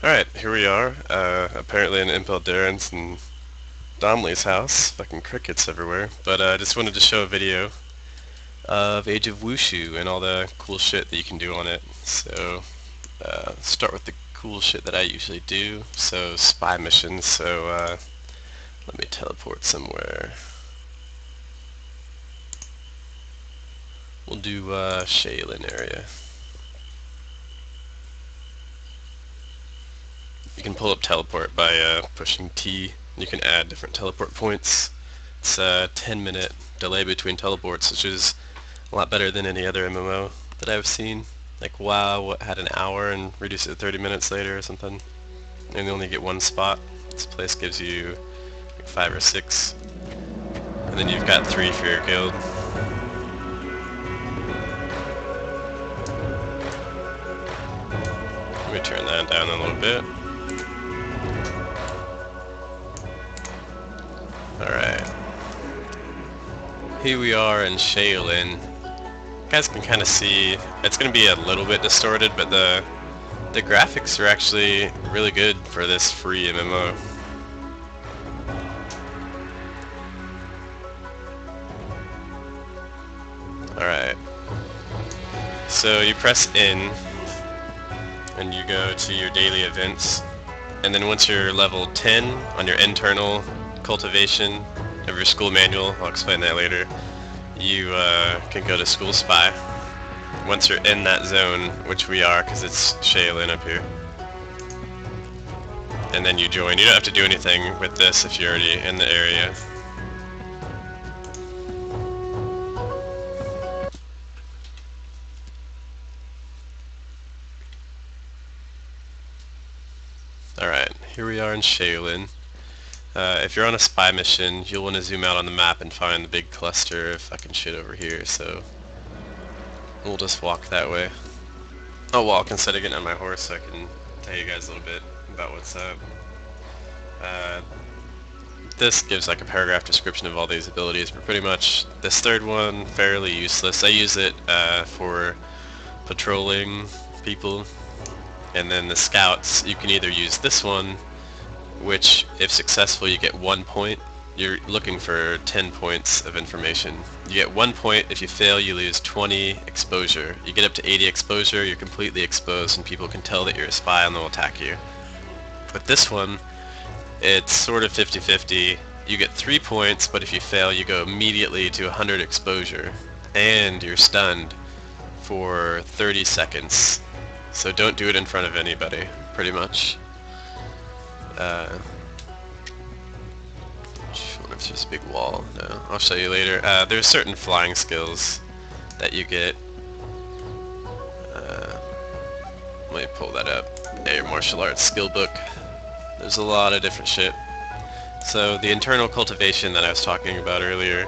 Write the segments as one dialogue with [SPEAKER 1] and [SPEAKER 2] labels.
[SPEAKER 1] Alright, here we are, apparently in Impel Darren's and Domley's house. Fucking crickets everywhere. But I just wanted to show a video of Age of Wushu and all the cool shit that you can do on it. So, start with the cool shit that I usually do. So, spy missions. So, let me teleport somewhere. We'll do, Shaylin area. You can pull up teleport by pushing T. You can add different teleport points. It's a 10-minute delay between teleports, which is a lot better than any other MMO that I've seen. Like WoW had an hour and reduced it to 30 minutes later or something. And you only get one spot. This place gives you like 5 or 6. And then you've got 3 for your guild. Let me turn that down a little bit. Alright. Here we are in Shaylin. You guys can kind of see, it's going to be a little bit distorted, but the graphics are actually really good for this free MMO. Alright. So you press in, and you go to your daily events, and then once you're level 10 on your internal cultivation of your school manual, I'll explain that later, you can go to School Spy. Once you're in that zone, which we are because it's Shaylin up here, and then you join. You don't have to do anything with this if you're already in the area. Alright, here we are in Shaylin. If you're on a spy mission, you'll want to zoom out on the map and find the big cluster of fucking shit over here, so we'll just walk that way. I'll walk instead of getting on my horse so I can tell you guys a little bit about what's up. This gives like a paragraph description of all these abilities, but pretty much this third one, fairly useless. I use it for patrolling people, and then the scouts, you can either use this one, which if successful you get 1 point. You're looking for 10 points of information. You get 1 point. If you fail, you lose 20 exposure. You get up to 80 exposure, you're completely exposed and people can tell that you're a spy and they'll attack you. With this one, it's sort of 50-50. You get 3 points, but if you fail you go immediately to 100 exposure and you're stunned for 30 seconds. So don't do it in front of anybody, pretty much. It's just a big wall. No, I'll show you later. There's certain flying skills that you get. Let me pull that up. Yeah, your martial arts skill book. There's a lot of different shit. So the internal cultivation that I was talking about earlier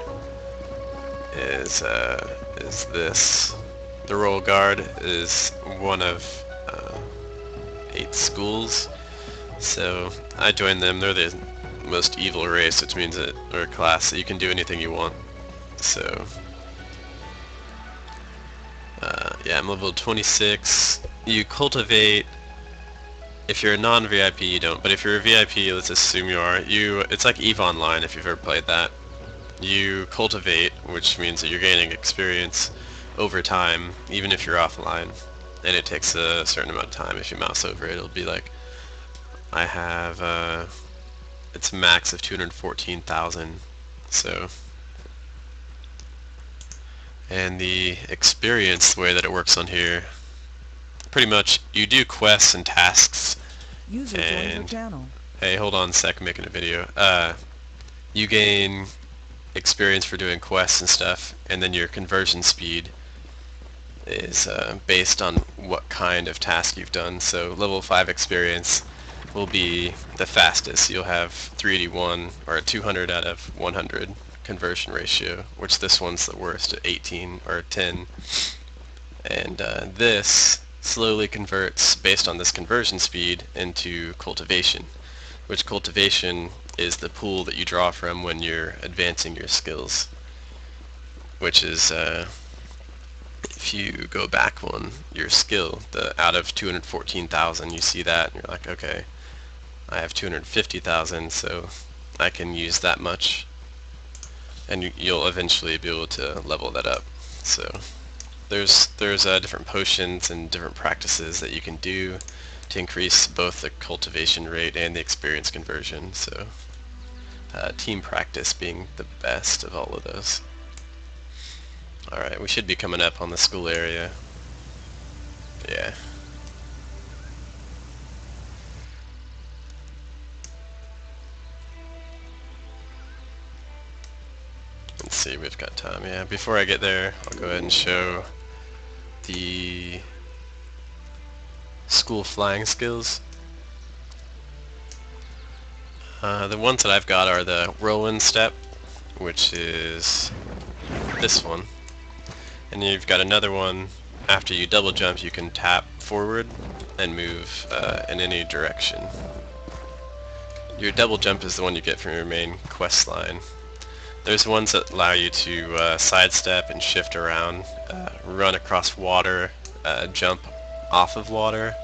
[SPEAKER 1] is this. The Royal Guard is one of 8 schools. So I joined them. They're the most evil race, which means that, or class, that you can do anything you want. So yeah, I'm level 26. You cultivate. If you're a non-VIP, you don't. But if you're a VIP, let's assume you are. It's like EVE Online if you've ever played that. You cultivate, which means that you're gaining experience over time, even if you're offline. And it takes a certain amount of time. If you mouse over it, it'll be like, I have it's max of 214,000. So, and the experience, the way that it works on here, pretty much you do quests and tasks.
[SPEAKER 2] User joined your channel.
[SPEAKER 1] Hey, hold on a sec, I'm making a video. You gain experience for doing quests and stuff, and then your conversion speed is based on what kind of task you've done. So level 5 experience will be the fastest. You'll have 381 or a 200 out of 100 conversion ratio, which this one's the worst at 18 or 10. And this slowly converts based on this conversion speed into cultivation, which cultivation is the pool that you draw from when you're advancing your skills, which is if you go back one, your skill, the out of 214,000, you see that and you're like, okay, I have 250,000, so I can use that much, and you'll eventually be able to level that up. So there's different potions and different practices that you can do to increase both the cultivation rate and the experience conversion. So team practice being the best of all of those. Alright, we should be coming up on the school area. Yeah. Let's see, we've got time. Yeah, before I get there, I'll go ahead and show the school flying skills. The ones that I've got are the whirlwind step, which is this one. And you've got another one, after you double jump you can tap forward and move in any direction. Your double jump is the one you get from your main quest line. There's ones that allow you to sidestep and shift around, run across water, jump off of water,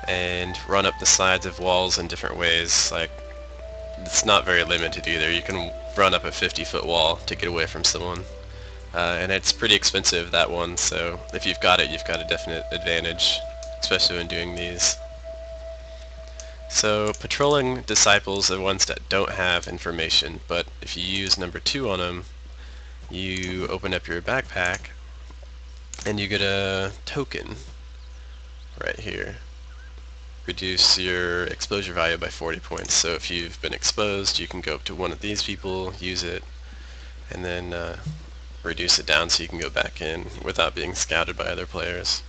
[SPEAKER 1] and run up the sides of walls in different ways. Like, it's not very limited either. You can run up a 50-foot wall to get away from someone. And it's pretty expensive, that one, so if you've got it, you've got a definite advantage, especially when doing these. So patrolling disciples are ones that don't have information, but if you use number 2 on them, you open up your backpack and you get a token right here. Reduce your exposure value by 40 points. So if you've been exposed, you can go up to one of these people, use it, and then reduce it down so you can go back in without being scouted by other players.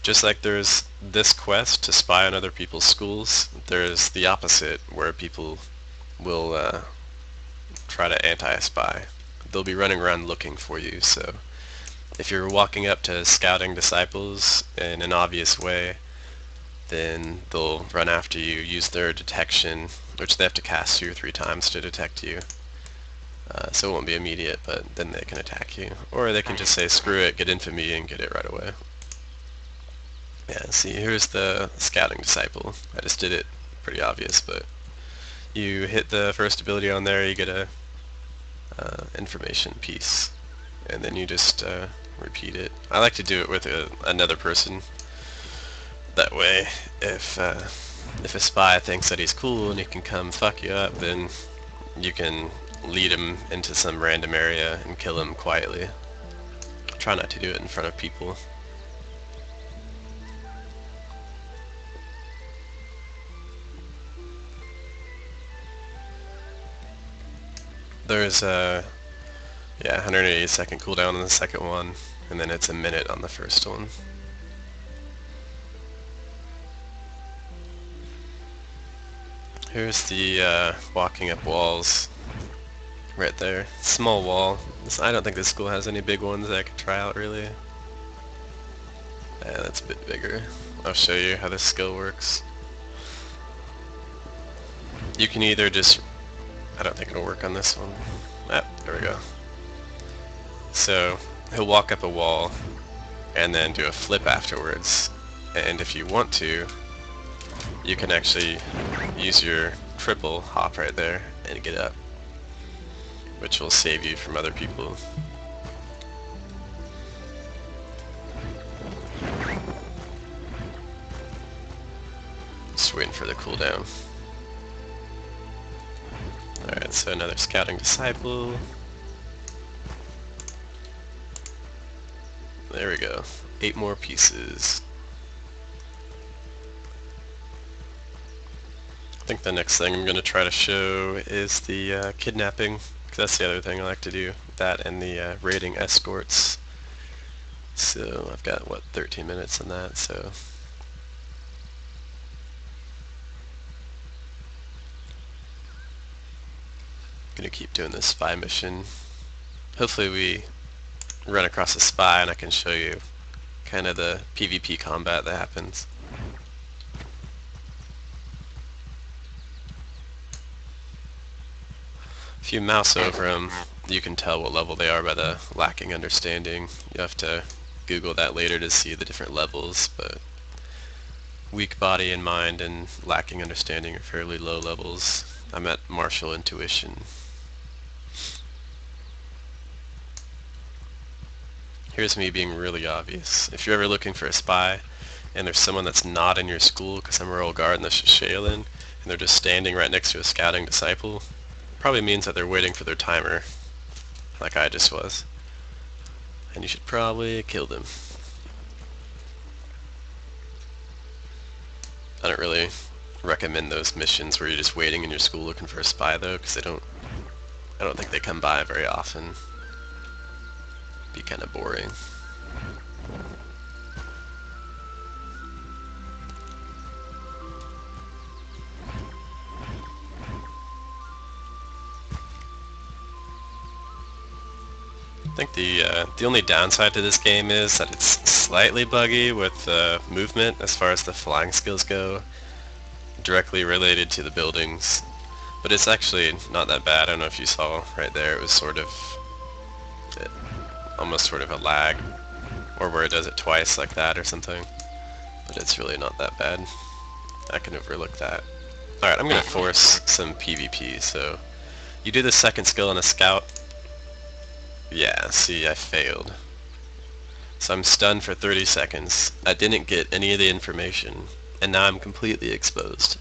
[SPEAKER 1] Just like there's this quest to spy on other people's schools, there's the opposite where people will try to anti-spy. They'll be running around looking for you, so if you're walking up to scouting disciples in an obvious way, then they'll run after you, use their detection, which they have to cast 2 or 3 times to detect you. So it won't be immediate, but then they can attack you. Or they can just say, screw it, get infamy, and get it right away. Yeah, see, here's the scouting disciple. I just did it pretty obvious, but you hit the first ability on there, you get a information piece, and then you just repeat it. I like to do it with another person. That way, if a spy thinks that he's cool and he can come fuck you up, then you can lead him into some random area and kill him quietly. Try not to do it in front of people. There's a 180-second cooldown on the second one, and then it's a minute on the first one. Here's the walking up walls. Right there. Small wall. I don't think this school has any big ones that I could try out, really. Yeah, that's a bit bigger. I'll show you how this skill works. You can either just... I don't think it'll work on this one. Ah, there we go. So, he'll walk up a wall, and then do a flip afterwards. And if you want to, you can actually use your triple hop right there and get up, which will save you from other people. Just waiting for the cooldown. Alright, so another scouting disciple. There we go. 8 more pieces. I think the next thing I'm going to try to show is the kidnapping, because that's the other thing I like to do. That and the raiding escorts. So I've got, what, 13 minutes on that, so... I'm going to keep doing this spy mission. Hopefully we run across a spy and I can show you kind of the PvP combat that happens. If you mouse over them, you can tell what level they are by the lacking understanding. You have to Google that later to see the different levels, but weak body and mind and lacking understanding are fairly low levels. I'm at martial intuition. Here's me being really obvious. If you're ever looking for a spy and there's someone that's not in your school because I'm a royal guard and that's just Shaolin, and they're just standing right next to a scouting disciple, probably means that they're waiting for their timer, like I just was. And you should probably kill them. I don't really recommend those missions where you're just waiting in your school looking for a spy though, because I don't think they come by very often. Be kind of boring. I think the only downside to this game is that it's slightly buggy with movement as far as the flying skills go, directly related to the buildings. But it's actually not that bad. I don't know if you saw right there, it was sort of almost sort of a lag, or where it does it twice like that or something. But it's really not that bad. I can overlook that. Alright, I'm gonna force some PvP. So you do the second skill on a scout. Yeah, see, I failed. So I'm stunned for 30 seconds. I didn't get any of the information, and now I'm completely exposed.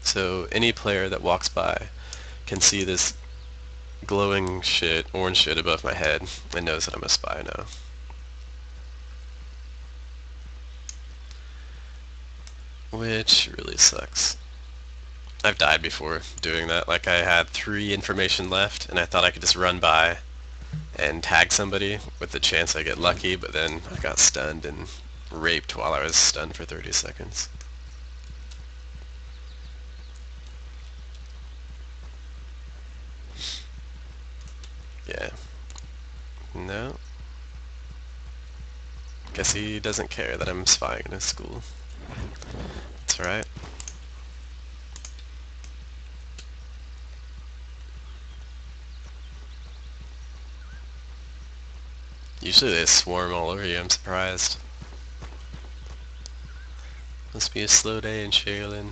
[SPEAKER 1] So any player that walks by can see this glowing shit, orange shit above my head, and knows that I'm a spy now. Which really sucks. I've died before doing that. Like, I had 3 information left, and I thought I could just run by and tag somebody with the chance I get lucky, but then I got stunned and raped while I was stunned for 30 seconds. Yeah. No. Guess he doesn't care that I'm spying in his school. That's alright. Usually they swarm all over you, I'm surprised. Must be a slow day in Shaolin.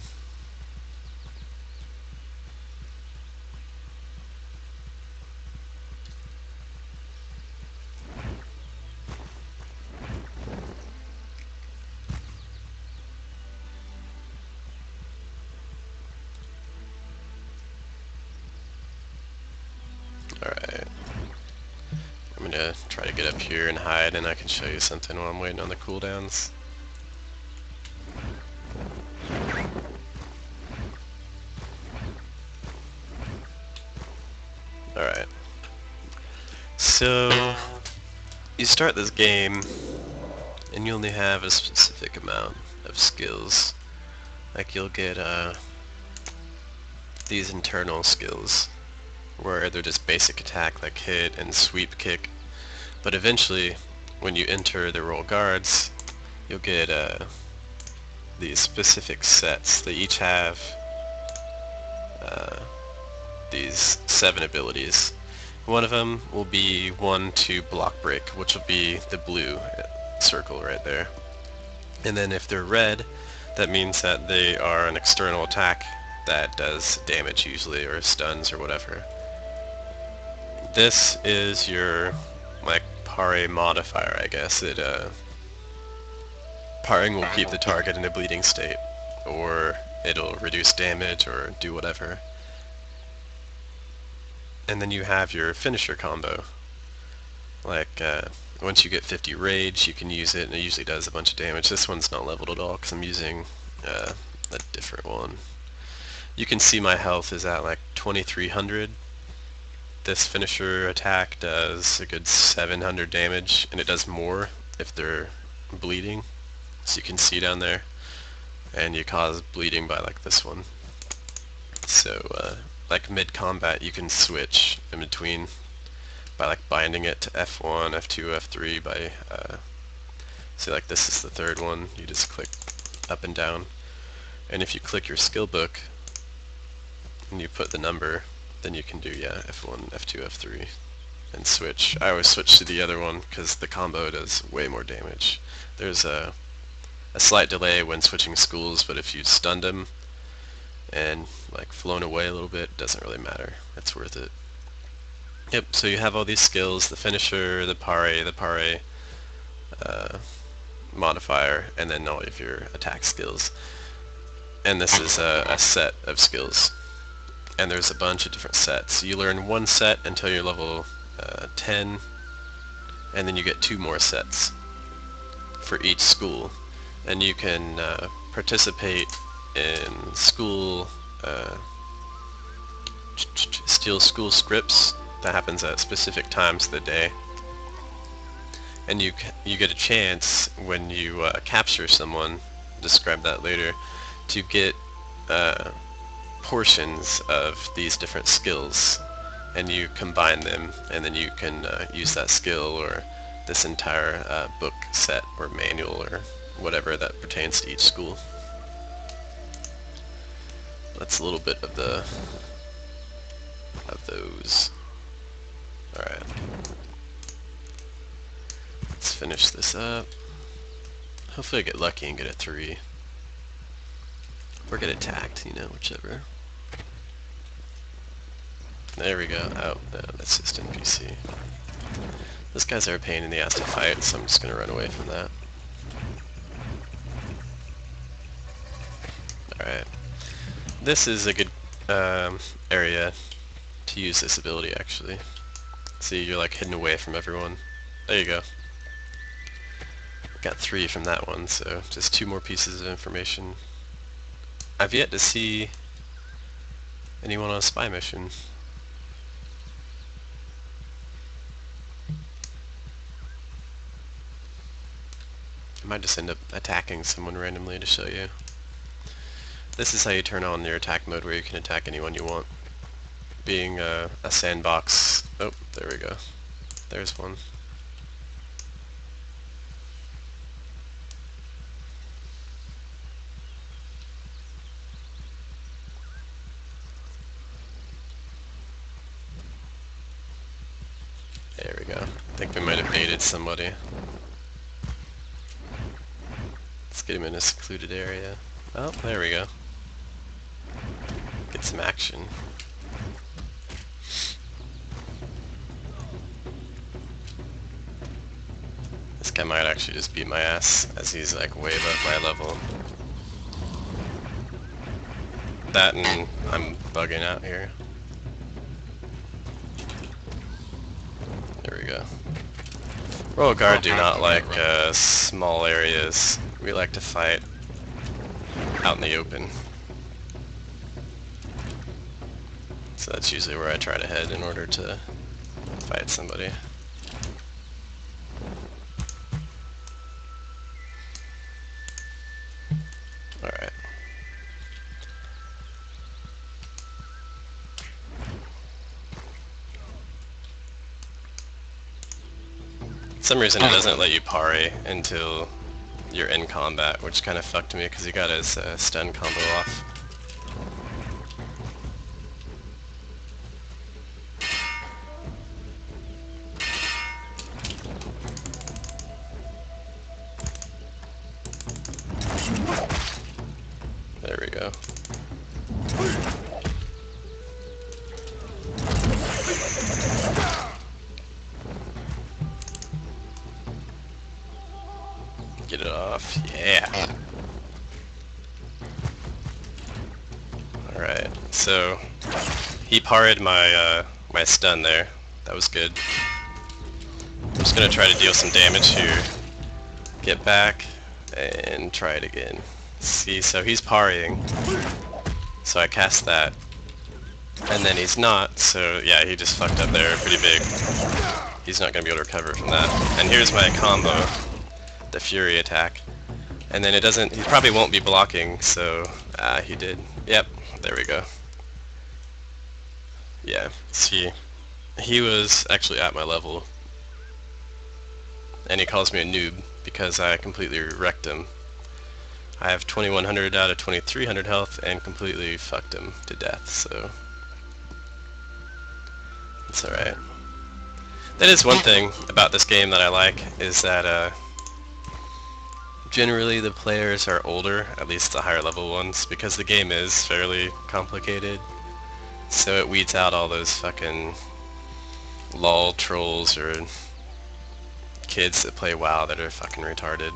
[SPEAKER 1] Alright. I'm gonna try to get up here and hide, and I can show you something while I'm waiting on the cooldowns. Alright. So, you start this game, and you only have a specific amount of skills. Like, you'll get these internal skills, where they're just basic attack like hit and sweep kick. But eventually, when you enter the royal guards, you'll get these specific sets. They each have these 7 abilities. One of them will be 1-2 block break, which will be the blue circle right there. And then if they're red, that means that they are an external attack that does damage usually, or stuns or whatever. This is your, like, pare modifier, I guess. It paring will keep the target in a bleeding state, or it'll reduce damage or do whatever. And then you have your finisher combo. Like, once you get 50 rage, you can use it, and it usually does a bunch of damage. This one's not leveled at all, because I'm using a different one. You can see my health is at like 2300. This finisher attack does a good 700 damage, and it does more if they're bleeding. So you can see down there, and you cause bleeding by like this one. So like mid-combat you can switch in between by like binding it to F1, F2, F3 by see, like this is the third one. You just click up and down, and if you click your skill book and you put the number, then you can do, yeah, F1, F2, F3. and switch. I always switch to the other one because the combo does way more damage. There's a slight delay when switching schools, but if you stunned him and like flown away a little bit, it doesn't really matter. It's worth it. Yep, so you have all these skills, the finisher, the pare modifier, and then all of your attack skills. And this is a set of skills. And there's a bunch of different sets. You learn one set until you're level 10, and then you get 2 more sets for each school. And you can participate in school, steal school scripts. That happens at specific times of the day. And you get a chance when you capture someone, describe that later, to get portions of these different skills, and you combine them, and then you can use that skill or this entire book set or manual or whatever that pertains to each school. That's a little bit of those. Alright. Let's finish this up. Hopefully I get lucky and get a 3. Or get attacked, you know, whichever. There we go. Oh, no, that's just NPC. Those guys are a pain in the ass to fight, so I'm just gonna run away from that. Alright. This is a good area to use this ability, actually. See, you're like hidden away from everyone. There you go. Got 3 from that one, so just 2 more pieces of information. I've yet to see anyone on a spy mission. I might just end up attacking someone randomly to show you. This is how you turn on your attack mode, where you can attack anyone you want. Being a sandbox. Oh, there we go. There's one. There we go. I think we might have baited somebody. Let's get him in a secluded area. Oh, there we go. Get some action. This guy might actually just beat my ass, as he's like way above my level. That and I'm bugging out here. There we go. Royal Guard do not like small areas. We like to fight out in the open. So that's usually where I try to head in order to fight somebody. Alright. For some reason it doesn't let you parry until you're in combat, which kind of fucked me because he got his stun combo off. There we go. Get it off, yeah. Alright, so he parried my my stun there. That was good. I'm just gonna try to deal some damage here. Get back and try it again. See, so he's parrying. So I cast that. And then he's not, so yeah, he just fucked up there pretty big. He's not gonna be able to recover from that. And here's my combo. The Fury attack. And then it doesn't, he probably won't be blocking, so he did. Yep, there we go. Yeah, see, he was actually at my level. And he calls me a noob because I completely wrecked him. I have 2100 out of 2300 health and completely fucked him to death, so it's alright. That is one thing about this game that I like, is that generally the players are older, at least the higher level ones, because the game is fairly complicated. So it weeds out all those fucking lol trolls or kids that play WoW that are fucking retarded.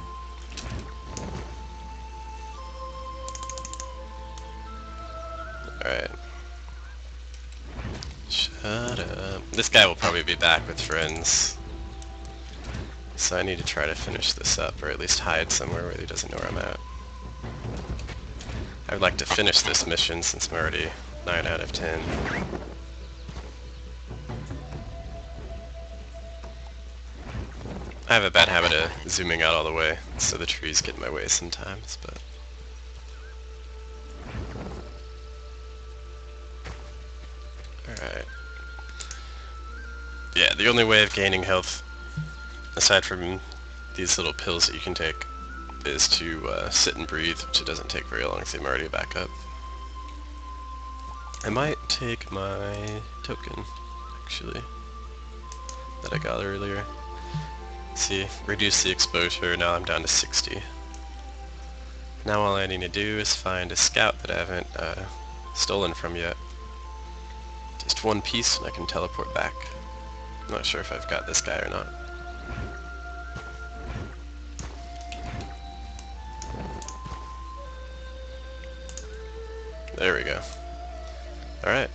[SPEAKER 1] Alright. Shut up. This guy will probably be back with friends. So I need to try to finish this up, or at least hide somewhere where he doesn't know where I'm at. I would like to finish this mission since I'm already 9 out of 10. I have a bad habit of zooming out all the way, so the trees get in my way sometimes, but... Alright. Yeah, the only way of gaining health, aside from these little pills that you can take, is to sit and breathe, which it doesn't take very long, so I'm already back up. I might take my token, actually, that I got earlier. See, reduce the exposure, now I'm down to 60. Now all I need to do is find a scout that I haven't stolen from yet. Just one piece and I can teleport back. I'm not sure if I've got this guy or not. There we go. Alright.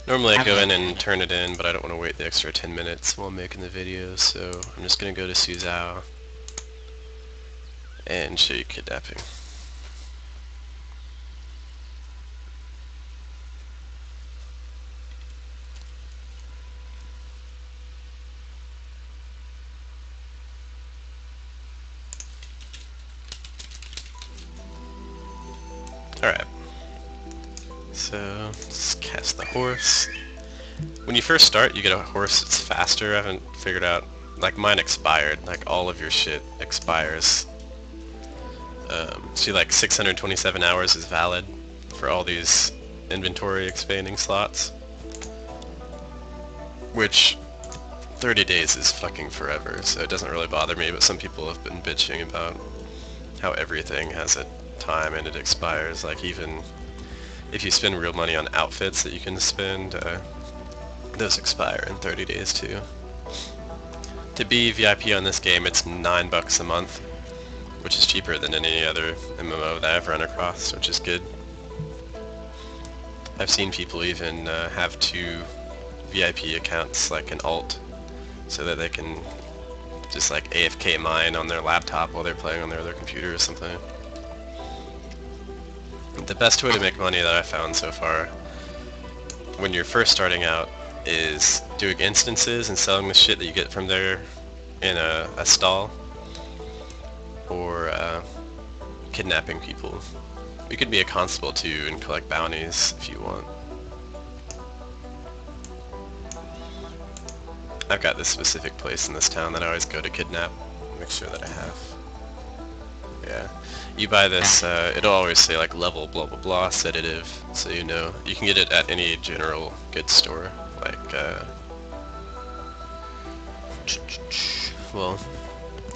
[SPEAKER 1] Normally I go in and turn it in, but I don't want to wait the extra 10 minutes while making the video, so I'm just going to go to Suzhou and show you kidnapping. Alright. So, just cast the horse. When you first start, you get a horse that's faster. I haven't figured out... Like, mine expired. Like, all of your shit expires. See, like, 627 hours is valid for all these inventory expanding slots. Which, 30 days is fucking forever, so it doesn't really bother me, but some people have been bitching about how everything has a time and it expires. Like, even if you spend real money on outfits that you can spend, those expire in 30 days too. To be VIP on this game, it's $9 a month, which is cheaper than any other MMO that I've run across, which is good. I've seen people even have 2 VIP accounts, like an alt, so that they can just like AFK mine on their laptop while they're playing on their other computer or something. The best way to make money that I've found so far, when you're first starting out, is doing instances and selling the shit that you get from there in a stall, or kidnapping people. You could be a constable too and collect bounties if you want. I've got this specific place in this town that I always go to kidnap. Make sure that I have. Yeah. You buy this, it'll always say like level blah blah blah sedative, so you know. You can get it at any general goods store, like, well,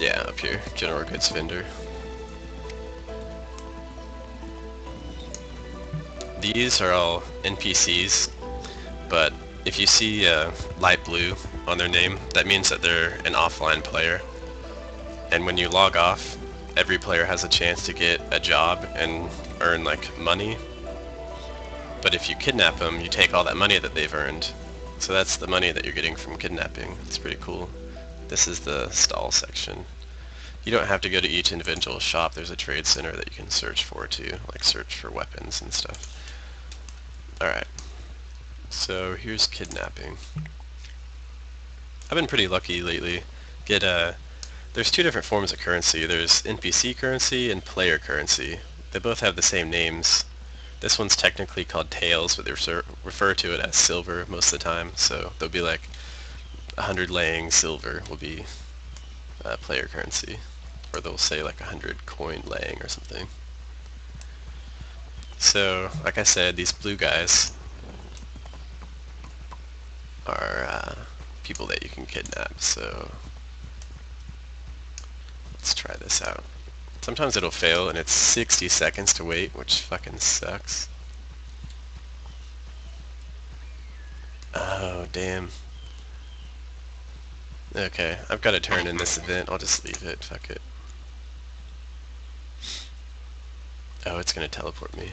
[SPEAKER 1] yeah, up here, general goods vendor. These are all NPCs, but if you see light blue on their name, that means that they're an offline player. And when you log off, every player has a chance to get a job and earn like money. But if you kidnap them, you take all that money that they've earned. So that's the money that you're getting from kidnapping. It's pretty cool. This is the stall section. You don't have to go to each individual shop. There's a trade center that you can search for too, like search for weapons and stuff. Alright. So here's kidnapping. I've been pretty lucky lately. There's 2 different forms of currency. There's NPC currency and player currency. They both have the same names. This one's technically called Tails, but they refer to it as silver most of the time. So they'll be like 100 laying silver will be player currency. Or they'll say like 100 coin laying or something. So, like I said, these blue guys, are people that you can kidnap. So let's try this out. Sometimes it'll fail and it's 60 seconds to wait, which fucking sucks. Oh, damn. Okay, I've got to turn in this event. I'll just leave it. Fuck it. Oh, it's gonna teleport me.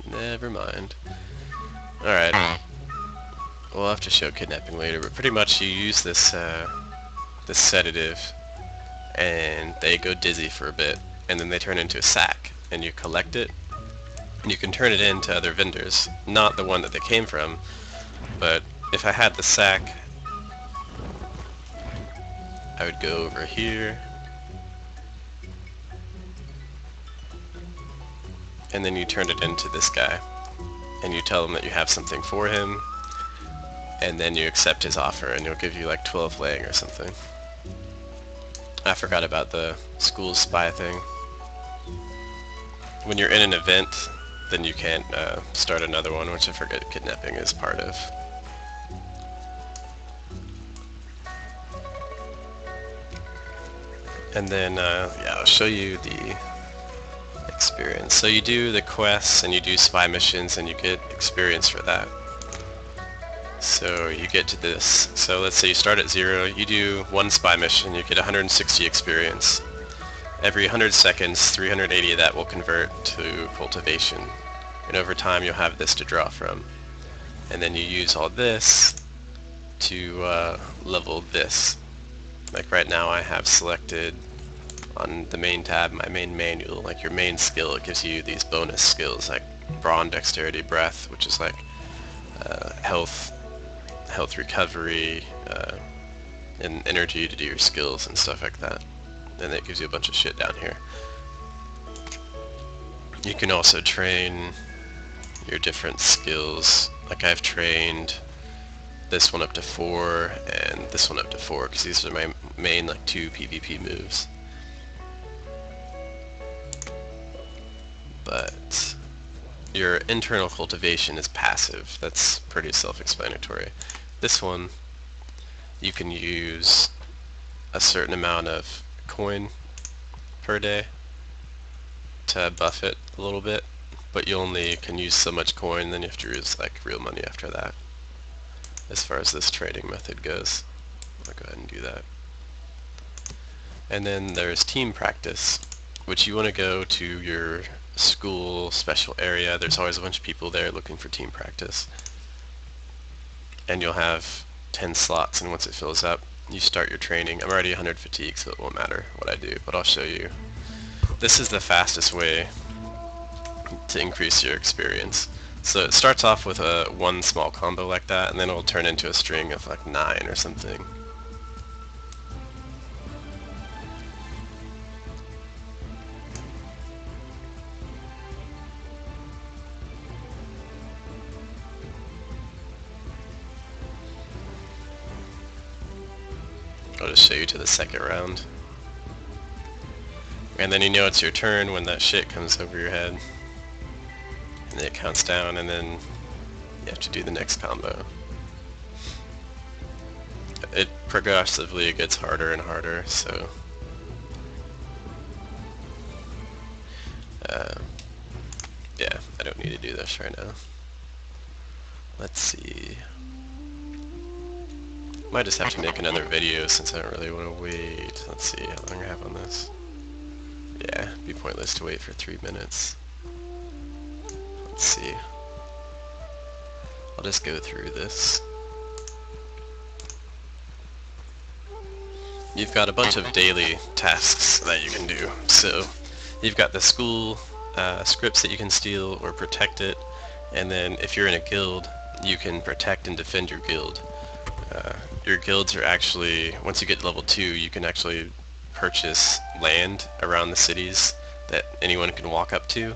[SPEAKER 1] Never mind. Alright. We'll have to show kidnapping later, but pretty much you use this this sedative and they go dizzy for a bit, and then they turn into a sack, and you collect it, and you can turn it in to other vendors. Not the one that they came from, but if I had the sack, I would go over here, and then you turn it into this guy, and you tell him that you have something for him, and then you accept his offer, and he'll give you like 12 lang or something. I forgot about the school spy thing. When you're in an event, then you can't start another one, which I forget kidnapping is part of. And then, yeah, I'll show you the experience. So you do the quests and you do spy missions and you get experience for that. So you get to this. So let's say you start at 0, you do one spy mission, you get 160 experience. Every 100 seconds, 380 of that will convert to cultivation. And over time you'll have this to draw from. And then you use all this to level this. Like right now I have selected on the main tab, my main manual, like your main skill, it gives you these bonus skills like brawn, dexterity, breath, which is like health recovery, and energy to do your skills and stuff like that. And it gives you a bunch of shit down here. You can also train your different skills. Like I've trained this one up to 4 and this one up to 4 because these are my main like 2 PvP moves. But your internal cultivation is passive. That's pretty self-explanatory. This one, you can use a certain amount of coin per day to buff it a little bit, but you only can use so much coin, then you have to use like real money after that. As far as this trading method goes, I'll go ahead and do that. And then there's team practice, which you want to go to your school special area. There's always a bunch of people there looking for team practice. And you'll have 10 slots, and once it fills up, you start your training. I'm already 100 fatigue, so it won't matter what I do, but I'll show you. This is the fastest way to increase your experience. So it starts off with one small combo like that, and then it'll turn into a string of like 9 or something. I'll just show you to the second round. And then you know it's your turn when that shit comes over your head. And then it counts down, and then you have to do the next combo. It progressively gets harder and harder, so... yeah, I don't need to do this right now. Let's see... Might just have to make another video since I don't really want to wait. Let's see how long I have on this. Yeah, it'd be pointless to wait for 3 minutes. Let's see. I'll just go through this. You've got a bunch of daily tasks that you can do. So you've got the school scripts that you can steal or protect it, and then if you're in a guild, you can protect and defend your guild. Your guilds are actually, once you get to level 2, you can actually purchase land around the cities that anyone can walk up to.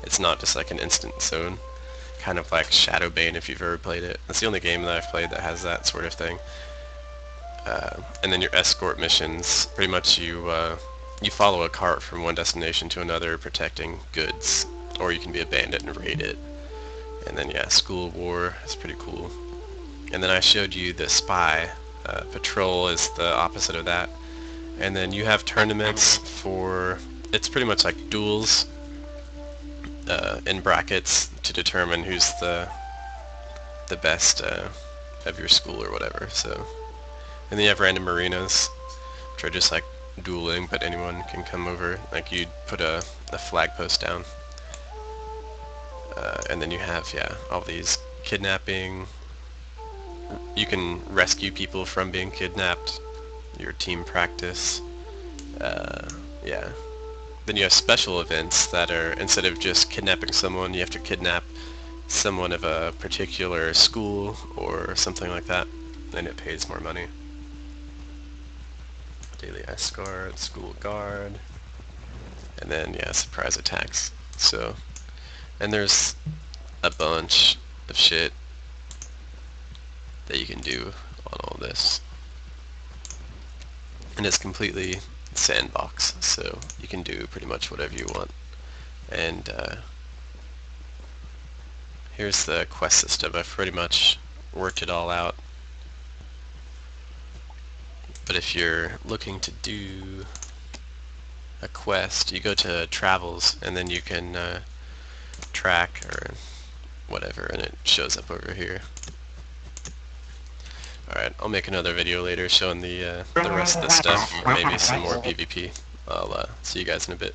[SPEAKER 1] It's not just like an instant zone, kind of like Shadowbane if you've ever played it. That's the only game that I've played that has that sort of thing. And then your escort missions, pretty much you follow a cart from one destination to another protecting goods, or you can be a bandit and raid it. And then yeah, School War is pretty cool. And then I showed you the spy. Patrol is the opposite of that. And then you have tournaments for, it's pretty much like duels in brackets to determine who's the best of your school or whatever. So, and then you have random arenas, which are just like dueling, but anyone can come over. Like you'd put a flag post down. And then you have, yeah, all these kidnapping. You can rescue people from being kidnapped. Your team practice. Yeah. Then you have special events that are, instead of just kidnapping someone, you have to kidnap someone of a particular school or something like that, and it pays more money. Daily escort, school guard, and then, yeah, surprise attacks. So, and there's a bunch of shit that you can do on all this. And it's completely sandbox, so you can do pretty much whatever you want. And here's the quest system. I've pretty much worked it all out. But if you're looking to do a quest, you go to travels, and then you can track or whatever, and it shows up over here. Alright, I'll make another video later showing the rest of the stuff, or maybe some more PvP. I'll see you guys in a bit.